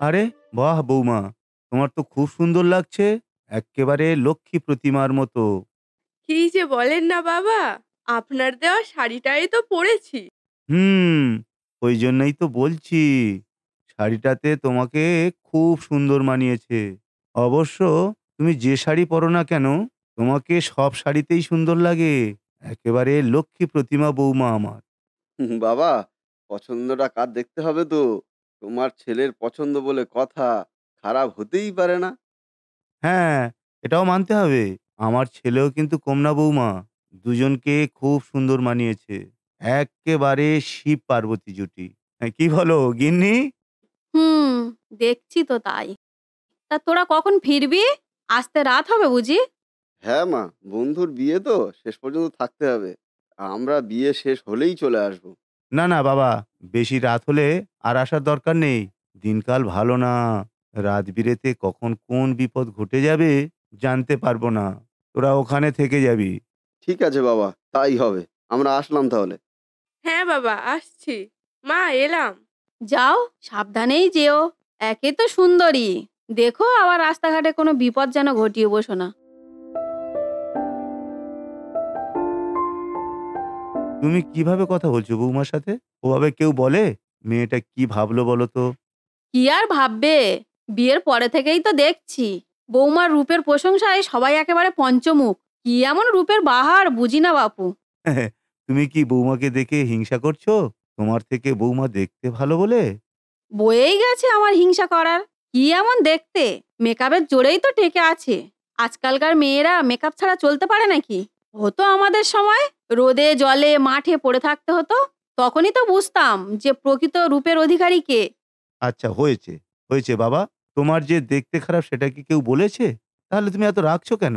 আরে বাহ বৌমা, তোমার তো খুব সুন্দর লাগছে। এক্কেবারে লক্ষ্মী প্রতিমার মতো। কি যে বলেন না বাবা, আপনার দেওয়া শাড়িটাই তো পরেছি। হুম, ওই জন্যই তো বলছি, শাড়িটাতে তোমাকে খুব সুন্দর মানিয়েছে। অবশ্য তুমি যে শাড়ি পরো না কেন, তোমাকে সব শাড়িতেই সুন্দর লাগে। একেবারে লক্ষ্মী প্রতিমা বৌমা আমার। বাবা, পছন্দটা কার দেখতে হবে তো। তোমার ছেলের পছন্দ বলে কথা, খারাপ হতেই পারে না। হ্যাঁ, এটাও মানতে হবে। আমার ছেলেও কিন্তু কম না বৌমা। দুজনকে খুব সুন্দর মানিয়েছে। এক্কেবারে শিব পার্বতী জুটি। হ্যাঁ, কি বলো গিন্নি? হুম, দেখছি তো তাই। তা তোরা কখন ফিরবি? আসতে রাত হবে বুঝি? হ্যাঁ মা, বন্ধুর বিয়ে তো, শেষ পর্যন্ত থাকতে হবে। আমরা বিয়ে শেষ হলেই চলে আসবো। না, না বাবা, বেশি রাত হলে আর আসার দরকার নেই। দিনকাল ভালো না। রাত বিরেতে কখন কোন বিপদ ঘটে যাবে জানতে পারবো না। তোরা ওখানে থেকে যাবি। ঠিক আছে বাবা, তাই হবে। আমরা আসলাম তাহলে। হ্যাঁ বাবা, আসছি। মা, এলাম। যাও, সাবধানেই যেও। একে তো সুন্দরী, দেখো আবার রাস্তাঘাটে কোনো বিপদ যেন ঘটিয়ে বসো না। তুমি কিভাবে কথা বলছো বৌমার সাথে? ওভাবে কেউ বলে? মেয়েটা কি ভাবলো বলো তো? কি আর ভাববে, বিয়ের পরে থেকেই তো দেখছি বৌমার রূপের প্রশংসায় সবাই একেবারে পঞ্চমুখ। কি এমন রূপের বাহার বুঝি না বাপু। তুমি কি বৌমাকে দেখে হিংসা করছো? তোমার থেকে বৌমা দেখতে ভালো বলে? বয়েই গেছে আমার হিংসা করার। কি এমন দেখতে, মেকআপের জোরেই তো টেকে আছে। আজকালকার মেয়েরা মেকআপ ছাড়া চলতে পারে নাকি? হতো আমাদের সময়, রোদে জলে মাঠে পড়ে থাকতে হতো। তখনই তো বুঝতাম যে প্রকৃত রূপের অধিকারী কে। আচ্ছা হয়েছে, হয়েছে বাবা। তোমার যে দেখতে খারাপ সেটা কি কেউ বলেছে? তাহলে তুমি এত রাগছো কেন?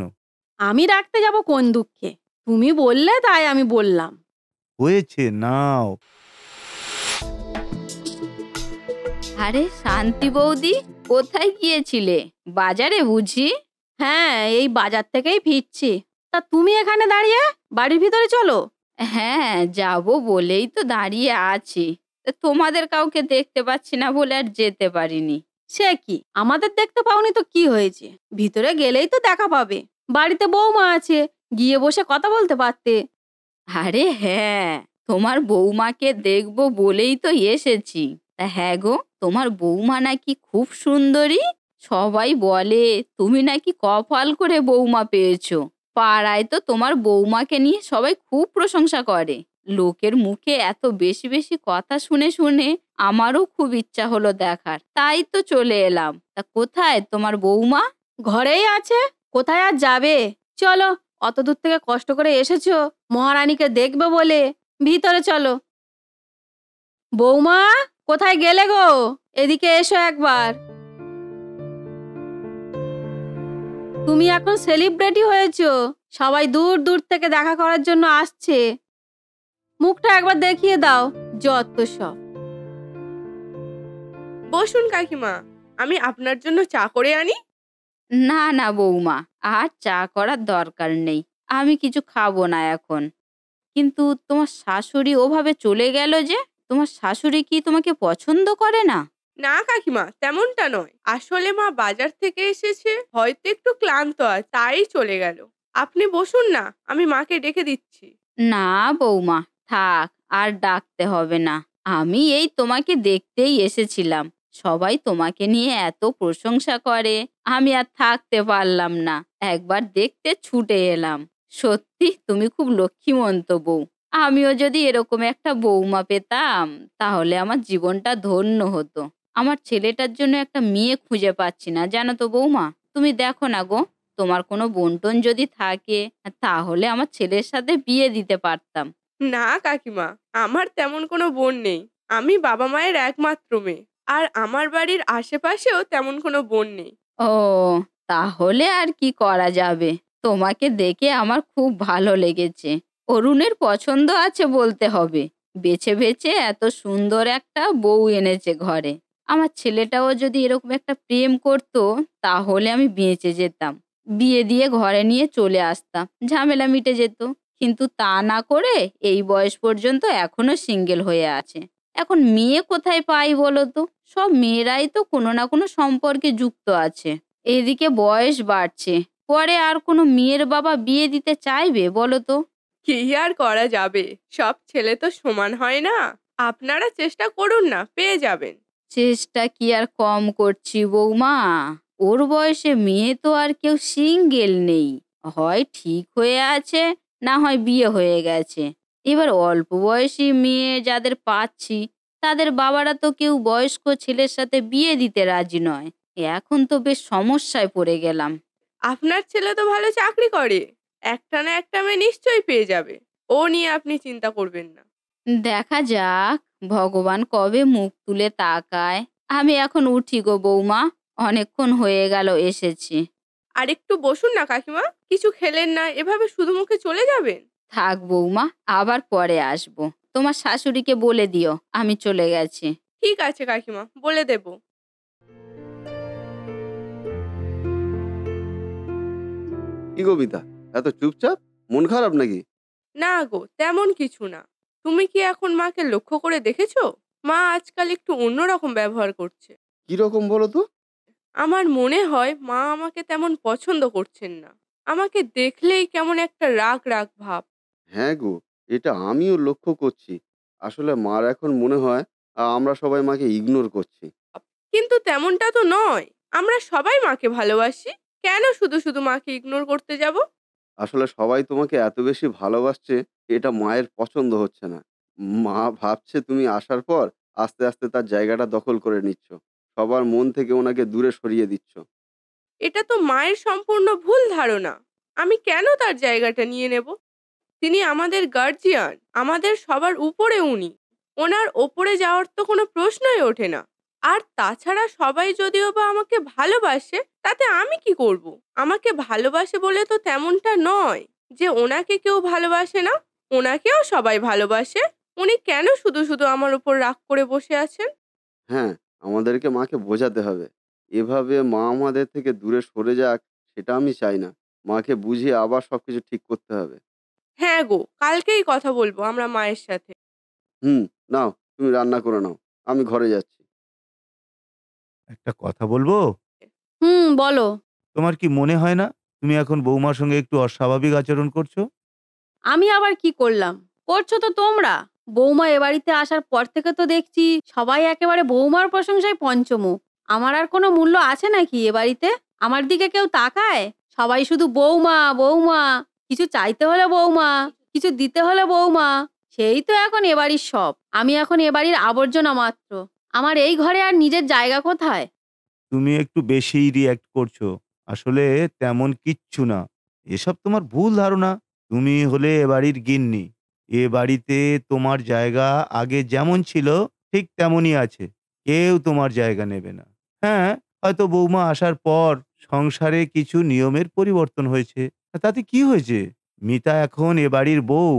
আমি রাখতে যাব কোন দুঃখে? তুমি বললে তাই আমি বললাম। হয়েছে, নাও। আরে শান্তি বৌদি, কোথায় গিয়েছিলে? বাজারে বুঝি? হ্যাঁ, এই বাজার থেকেই ফিরছি। তা তুমি এখানে দাঁড়িয়ে, বাড়ির ভিতরে চলো। হ্যাঁ, যাব বলেই তো দাঁড়িয়ে আছি। তা তোমাদের কাউকে দেখতে পাচ্ছি না বলে আর যেতে পারিনি। সে কি, আমাদের দেখতে পাওনি তো কি হয়েছে? ভিতরে গেলেই তো দেখা পাবে। বাড়িতে বৌমা আছে, গিয়ে বসে কথা বলতে পারতে। আরে হ্যাঁ, তোমার বৌমাকে দেখবো বলেই তো এসেছি। তা হ্যাঁ গো, তোমার বৌমা নাকি খুব সুন্দরী। সবাই বলে তুমি নাকি কপাল করে বৌমা পেয়েছো। পাড়ায় তো তোমার বৌমাকে নিয়ে সবাই খুব প্রশংসা করে। লোকের মুখে এত বেশি বেশি কথা শুনে শুনে আমারও খুব ইচ্ছা হলো দেখার, তাই তো চলে এলাম। তা কোথায় তোমার বৌমা? ঘরেই আছে, কোথায় আর যাবে? চলো, অত দূর থেকে কষ্ট করে এসেছো মহারানীকে দেখবে বলে, ভিতরে চলো। বৌমা, কোথায় গেলে গো? এদিকে এসো একবার। তুমি এখন সেলিব্রিটি হয়েছো, সবাই দূর দূর থেকে দেখা করার জন্য আসছে। মুখটা একবার দেখিয়ে দাও, যত সব। বসুন কাকিমা, আমি আপনার জন্য চা করে আনি। না না বৌমা, আর চা করার দরকার নেই। আমি কিছু খাবো না এখন। কিন্তু তোমার শাশুড়ি ওভাবে চলে গেল যে? তোমার শাশুড়ি কি তোমাকে পছন্দ করে না? না কাকিমা, তেমনটা নয়। আসলে মা বাজার থেকে এসেছে, হয়তো একটু ক্লান্ত আছে, তাই চলে গেল। আপনি বসুন না, আমি মাকে ডেকে দিচ্ছি। না বৌমা, থাক, আর ডাকতে হবে না। আমি এই তোমাকে দেখতেই এসেছিলাম। সবাই তোমাকে নিয়ে এত প্রশংসা করে, আমি আর থাকতে পারলাম না। একবার দেখতে ছুটে এলাম। সত্যি তুমি খুব লক্ষ্মীমন্ত বউ। আমিও যদি এরকম একটা বৌমা পেতাম, তাহলে আমার জীবনটা ধন্য হতো। আমার ছেলেটার জন্য একটা মেয়ে খুঁজে পাচ্ছি না, জানো তো বৌমা। তুমি দেখো না গো, তোমার কোনো বোনটোন যদি থাকে, তাহলে আমার ছেলের সাথে বিয়ে দিতে পারতাম। না কাকিমা, আমার তেমন কোনো বোন নেই। আমি বাবা মায়ের একমাত্র মেয়ে। আর আমার বাড়ির আশেপাশেও তেমন কোনো বোন নেই। ও, তাহলে আর কি করা যাবে। তোমাকে দেখে আমার খুব ভালো লেগেছে। অরুণের পছন্দ আছে বলতে হবে। বেছে বেছে এত সুন্দর একটা বউ এনেছে ঘরে। আমার ছেলেটাও যদি এরকম একটা প্রেম করতো, তাহলে আমি বেঁচে যেতাম। বিয়ে দিয়ে ঘরে নিয়ে চলে আসতাম, ঝামেলা মিটে যেত। কিন্তু তা না করে এই বয়স পর্যন্ত এখনো সিঙ্গেল হয়ে আছে। এখন মেয়ে কোথায় পাই বলো তো? সব মেয়েরাই তো কোনো না কোনো সম্পর্কে যুক্ত আছে। এদিকে বয়স বাড়ছে, পরে আর কোনো মেয়ের বাবা বিয়ে দিতে চাইবে বলো তো? কি আর করা যাবে, সব ছেলে তো সমান হয় না। আপনারা চেষ্টা করুন না, পেয়ে যাবেন। চেষ্টা কি আর কম করছি বৌমা? ওর বয়সে মেয়ে তো আর কেউ সিঙ্গেল নেই, হয় ঠিক হয়ে আছে, না হয় বিয়ে হয়ে গেছে। এবার অল্প বয়সী মেয়ে যাদের পাচ্ছি, তাদের বাবারা তো কেউ বয়স্ক ছেলের সাথে বিয়ে দিতে রাজি নয়। এখন তো বেশ সমস্যায় পড়ে গেলাম। আপনার ছেলে তো ভালো চাকরি করে, একটা না একটা মেয়ে নিশ্চয়ই পেয়ে যাবে। ও নিয়ে আপনি চিন্তা করবেন না। দেখা যাক ভগবান কবে মুখ তুলে তাকায়। আমি এখন উঠি গো বৌমা, অনেকক্ষণ হয়ে গেল এসেছি। আর একটু বসুন না কাকিমা, কিছু খেলেন না, এভাবে শুধু মুখে চলে যাবেন? থাক বৌমা, আবার পরে আসবো। তোমার শাশুড়িকে বলে দিও আমি চলে গেছি। ঠিক আছে কাকিমা, বলে দেব। কি কবিতা, এত চুপচাপ? মন খারাপ নাকি? না গো, তেমন কিছু না। তুমি কি এখন মাকে লক্ষ্য করে দেখেছো? মা আজকাল একটু অন্যরকম ব্যবহার করছে। কি রকম বলো তো? আমার মনে হয় মা আমাকে তেমন পছন্দ করছেন না। আমাকে দেখলেই কেমন একটা রাগ রাগ ভাব। হ্যাঁ গো, এটা আমিও লক্ষ্য করছি। আসলে মার এখন মনে হয় আমরা সবাই মাকে ইগনোর করছি। কিন্তু তেমনটা তো নয়, আমরা সবাই মাকে ভালোবাসি। কেন শুধু শুধু মাকে ইগনোর করতে যাব? আসলে সবাই তোমাকে এত বেশি ভালোবাসছে, এটা মায়ের পছন্দ হচ্ছে না। মা ভাবছে তুমি আসার পর আস্তে আস্তে তার জায়গাটা দখল করে নিচ্ছ, সবার মন থেকে ওনাকে দূরে সরিয়ে দিচ্ছ। এটা তো মায়ের সম্পূর্ণ ভুল ধারণা। আমি কেন তার জায়গাটা নিয়ে নেব? তিনি আমাদের গার্জিয়ান, আমাদের সবার উপরে উনি। ওনার ওপরে যাওয়ার তো কোনো প্রশ্নই ওঠে না। আর তাছাড়া সবাই যদিও বা আমাকে ভালোবাসে, তাতে আমি কি করব? আমাকে ভালোবাসে বলে তো তেমনটা নয় যে ওনাকে কেউ ভালোবাসে না। ওনাকেও সবাই ভালোবাসে। উনি কেন শুধু শুধু আমার উপর রাগ করে বসে আছেন? হ্যাঁ, আমাদেরকে মাকে বোঝাতে হবে। এভাবে মা আমাদের থেকে দূরে সরে যাক, সেটা আমি চাই না। মাকে বুঝিয়ে আবার সবকিছু ঠিক করতে হবে। হ্যাঁ গো, কালকেই কথা বলবো আমরা মায়ের সাথে। হুম, নাও তুমি রান্না করে নাও। আমি ঘরে যাচ্ছি। একটা কথা বলবো? বলো। তোমার কি মনে হয় না তুমি এখন বৌমার সঙ্গে একটু অস্বাভাবিক আচরণ করছো? আমি আবার কি করলাম? করছো তো তোমরা। বৌমা এ বাড়িতে আসার পর থেকে তো দেখছি সবাই একেবারে বৌমার প্রশংসায় পঞ্চমুখ। আমার আর কোনো মূল্য আছে নাকি এ বাড়িতে? আমার দিকে কেউ তাকায়? সবাই শুধু বৌমা বৌমা, কিছু চাইতে হলে বৌমা, কিছু দিতে হলে বৌমা। সেই তো এখন এ বাড়ির সব। আমি এখন এ বাড়ির আবর্জনা মাত্র। আমার এই ঘরে আর নিজের জায়গা কোথায়? তুমি একটু বেশিই রিঅ্যাক্ট করছো। আসলে তেমন কিচ্ছু না। এসব তোমার ভুল ধারণা। তুমি হলে এ বাড়ির গিন্নি। এ বাড়িতে তোমার জায়গা আগে যেমন ছিল ঠিক তেমনই আছে। কেউ তোমার জায়গা নেবে না। হ্যাঁ, হয়তো বৌমা আসার পর সংসারে কিছু নিয়মের পরিবর্তন হয়েছে। তাতে কি হয়েছে? মিতা এখন এ বাড়ির বউ।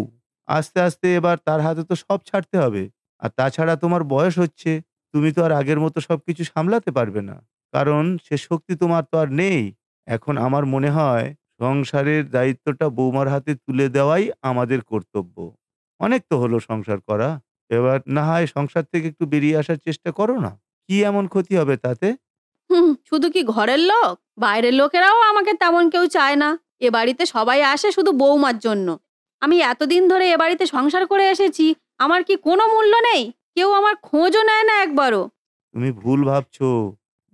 আস্তে আস্তে এবার তার হাতে তো সব ছাড়তে হবে। আর তাছাড়া তোমার বয়স হচ্ছে। তুমি তো আর আগের মতো সবকিছু সামলাতে পারবে না। কারণ সে শক্তি তোমার তো আর নেই। এখন আমার মনে হয় সংসারের দায়িত্বটা বৌমার হাতে তুলে দেওয়াই আমাদের কর্তব্য। অনেক তো হলো সংসার করা। এবার না হয় সংসার থেকে একটু বেরিয়ে আসার চেষ্টা করো না। কি এমন ক্ষতি হবে তাতে? শুধু কি ঘরের লোক? বাইরের লোকেরাও আমাকে তেমন কেউ চায় না। এ বাড়িতে সবাই আসে শুধু বৌমার জন্য। আমি এতদিন ধরে এ বাড়িতে সংসার করে এসেছি, আমার কি কোনো মূল্য নেই? কেউ আমার খোঁজও নেয় না একবারও। তুমি ভুল ভাবছো।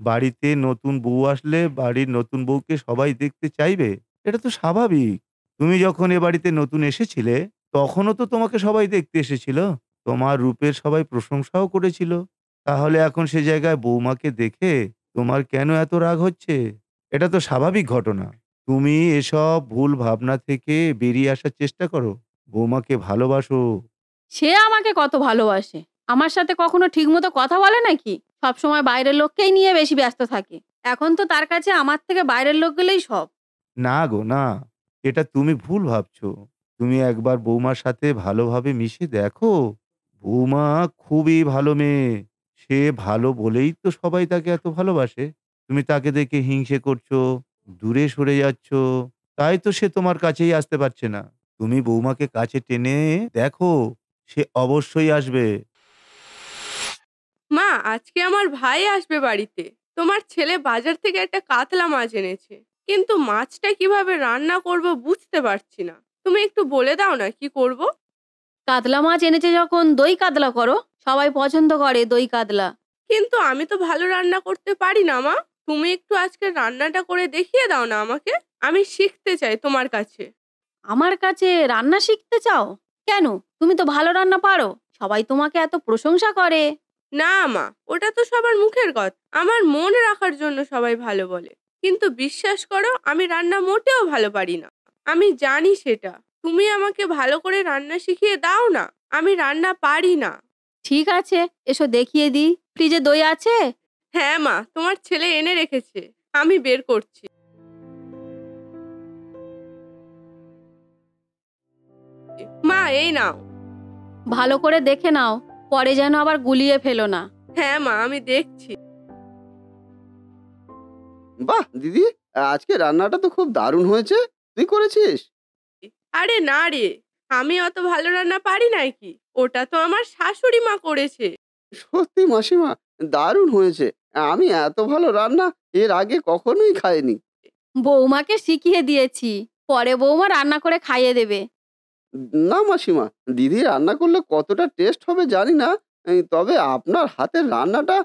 বাড়িতে নতুন বউ আসলে বাড়ির নতুন বউকে সবাই দেখতে চাইবে। এটা তো স্বাভাবিক। তুমি যখন এ বাড়িতে নতুন এসেছিলে, তখনও তো তোমাকে সবাই দেখতে এসেছিল। তোমার রূপের সবাই প্রশংসাও করেছিল। তাহলে এখন সে জায়গায় বৌমাকে দেখে তোমার কেন এত রাগ হচ্ছে? এটা তো স্বাভাবিক ঘটনা। তুমি এসব ভুল ভাবনা থেকে বেরিয়ে আসার চেষ্টা করো। বৌমাকে ভালোবাসো। সে আমাকে কত ভালোবাসে। আমার সাথে কখনো ঠিকমতো কথা বলে নাকি? সবসময় বাইরের লোককেই নিয়ে বেশি ব্যস্ত থাকে। এখন তো তার কাছে আমার থেকে বাইরের লোকগুলোই সব। না গো না, এটা তুমি ভুল ভাবছো। তুমি একবার বৌমার সাথে ভালোভাবে মিশে দেখো। বৌমা খুবই ভালো মেয়ে। সে ভালো বলেই তো সবাই তাকে এত ভালোবাসে। তুমি তাকে দেখে হিংসে করছো, দূরে সরে যাচ্ছ। তাই তো সে তোমার কাছেই আসতে পারছে না। তুমি বৌমাকে কাছে টেনে দেখো, সে অবশ্যই আসবে। মা, আজকে আমার ভাই আসবে বাড়িতে। তোমার ছেলে বাজার থেকে একটা কাতলা মাছ এনেছে, কিন্তু মাছটা কিভাবে রান্না করব বুঝতে পারছি না। তুমি একটু বলে দাও না কি করব। কাতলা মাছ এনেছে যখন দই কাতলা করো, সবাই পছন্দ করে দই কাতলা। কিন্তু আমি তো ভালো রান্না করতে পারি না মা। তুমি একটু আজকে রান্নাটা করে দেখিয়ে দাও না আমাকে। আমি শিখতে চাই তোমার কাছে। আমার কাছে রান্না শিখতে চাও? কেন, তুমি তো ভালো রান্না পারো, সবাই তোমাকে এত প্রশংসা করে। না মা, ওটা তো সবার মুখের কথা। আমার মন রাখার জন্য সবাই ভালো বলে, কিন্তু বিশ্বাস করো আমি রান্না মোটেও ভালো পারি না। আমি জানি সেটা। তুমি আমাকে ভালো করে রান্না শিখিয়ে দাও না। আমি রান্না পারি না। ঠিক আছে, এসো দেখিয়ে দিই। ফ্রিজে দই আছে? হ্যাঁ মা, তোমার ছেলে এনে রেখেছে, আমি বের করছি। মা এই নাও। ভালো করে দেখে নাও, পরে যেন আবার গুলিয়ে ফেলো না। হ্যাঁ মা, আমি দেখছি। বাহ দিদি, আজকে রান্নাটা তো খুব দারুণ হয়েছে। তুই করেছিস? আরে না রে, আমি অত ভালো রান্না পারি নাকি? ওটা তো আমার শাশুড়ি মা করেছে। সত্যি মাসিমা, দারুণ হয়েছে। আমি এত ভালো রান্না এর আগে কখনোই খাইনি। বৌমাকে শিখিয়ে দিয়েছি, পরে বৌমা রান্না করে খাইয়ে দেবে। না মাসিমা, দিদি রান্না করলে কতটা টেস্ট হবে জানি না, তবে আপনার হাতের রান্নাটা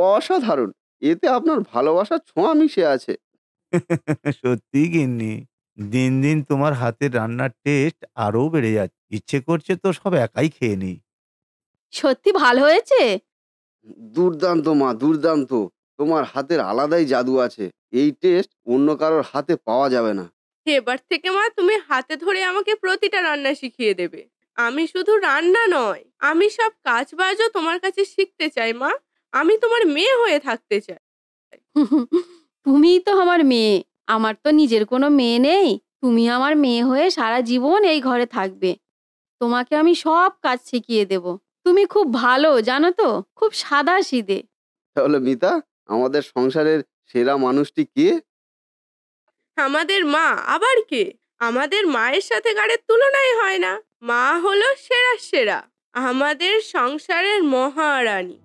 অসাধারণ। এতে আপনার ভালোবাসার ছোঁয়া মিশে আছে। সত্যি গিন্নি, দিন দিন তোমার হাতের রান্নার টেস্ট আরো বেড়ে যাচ্ছে। ইচ্ছে করছে তো সব একাই খেয়ে নিই। সত্যি ভালো হয়েছে। দুর্দান্ত মা, দুর্দান্ত। তোমার হাতের আলাদাই জাদু আছে। এই টেস্ট অন্য কারোর হাতে পাওয়া যাবে না। এবার থেকে মা তুমি হাতে ধরে আমাকে প্রতিটা রান্না শিখিয়ে দেবে। আমি শুধু রান্না নয়, আমি সব কাজবাজও তোমার কাছে শিখতে চাই মা। আমি তোমার মেয়ে হয়ে থাকতে চাই। তুমিই তো আমার মেয়ে, আমার তো নিজের কোনো মেয়ে নেই। তুমি আমার মেয়ে হয়ে সারা জীবন এই ঘরে থাকবে। তোমাকে আমি সব কাজ শিখিয়ে দেব। তুমি খুব ভালো জানো তো, খুব সাদাসিধে। তাহলে মিতা, আমাদের সংসারের সেরা মানুষটি কে? আমাদের মা। আবার কে? আমাদের মায়ের সাথে কারের তুলনাই হয় না। মা হলো সেরা সেরা, আমাদের সংসারের মহারানী।